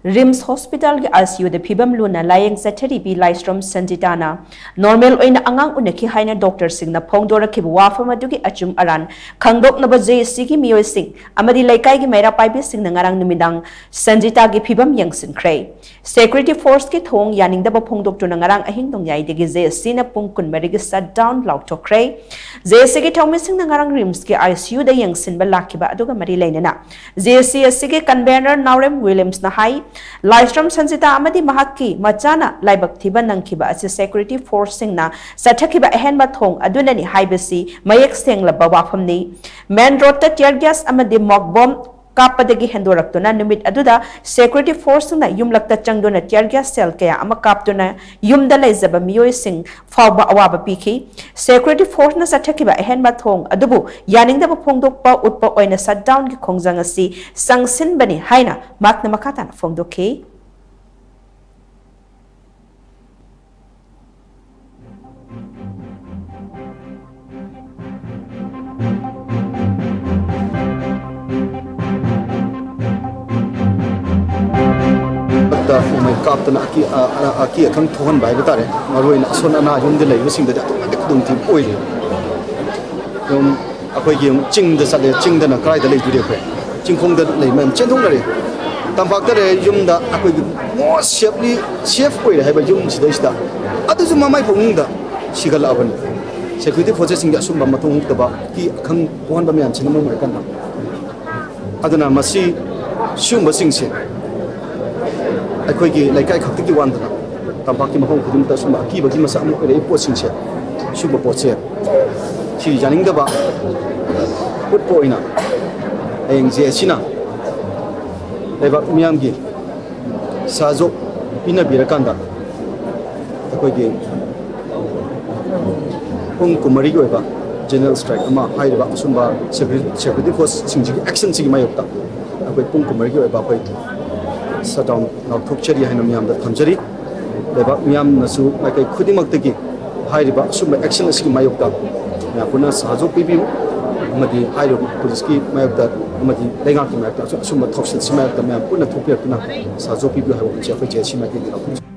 RIMS hospital के ICU द फिबम लुना लायंग चथरीबी लाइस्ट्रम संजिताना नॉर्मल ओइना अंगांग उनकी हाइना डॉक्टर सिंगना फोंदोरखिब वाफम अदुगी अचुम अरान खंगदोकनब जेसी की मियोय सिंग अमदी लैकाई की मैरा पाइबी सिंग नंगारांग निमिदांग संजिता की फिबम यंगसिनख्रे सिक्योरिटी फोर्स की थोंग यानिंगदब फोंदोकटु नंगारांग अहिंग दोंगयाइदगी जेसी न पुंग कुनमरिगी शट डाउन लाउथोख्रे जेसी की थौमी सिंग नंगारांग रिम्स के आईसीयू द यंगसिनब लाखिबा अदुगा मरी लैनना जेसी एसी के कन्वेनर नाउरेम विलियम्स न हाई लाइस्ट्रम संजिता अमदी महक्की मचाना लाइबक थिबा नंखिबा असे सिक्योरिटी फोर्स सिंगना सठखिबा अहेनबा थोंग अदुननी हाइबसी मयक सेंगलबा वाफमनी मेन रोड त टियर गैस अमदी मॉक बॉम्ब कापदगी हेंदोरक्तुना निमित अदुदा सिक्योरिटी फोर्स ना युमलक्ता चंगदुना टियर गैस सेल कया अमा कापतुना युमदा लैजबा मियोय सिंग फावबा अवाबा पीखी सिक्योरिटी फोर्स ना सठखिबा अहेनबा थोंग अदुबु यानिंगदबा फोंदोकपा उत्पा ओइना शट डाउन की खोंगजंग असि संगसिनबनी हाइना माकना मखाताना फोंदोखी कापतना अकी अखंग थोहन बाय बतारे मरोइन असन अना युमदे लैबसिंग द दुम थि ओइले युम अखोय गिम चिंग द सले चिंग द न क्राइ द लैजुरे अखोय चिंखोंग द लै मैम चेंथोंग रे तंपाक द रे युम द अखोय gi मो सेफली सेफ ओइले हाइबा युम सिदैसदा अदुजु ममाय फोंग द सिगल अबन सिक्योरिटी फोर्सेसिंग द असुम मथोंग हुक्तबा की अखंग थोहन ब म्यान छिनम मोय कन अदुना मसी सुम बसिंग से अखोई लैकाई खक्ति की वान तंपाकी मफम खुद सूम अकीबी मसा पोसे सूब पोसे सी जानिंगदबा उटपोइना हयेंग जेसिना लेबाक मियामगी साजो पिनबिरकांदा अखोई पुंग कुमरी की जनरल स्ट्राइक अमा हाइरबा असुंबा सिक्योरिटी फोर्स सिंजी एक्शन सिगी मायोक्ता अखोई पुंग कुमरी की अखोई सटाउन नाउथोक्चरी है मियाम थमजरी लेबा मियाम नसु लाइक खुदिमक्तगी हाइरिबा सुम एक्शन असकी मायोक्ता यापुना साजो पीबी अमदी हाइरो पुलिस की मायोक्ता अमदी लेंगा की मायोक्ता सुम थोक्सन सिमायोक्ता मियाम पुना थोपियतना साजो पीबी हाइबो जे जेसी माइके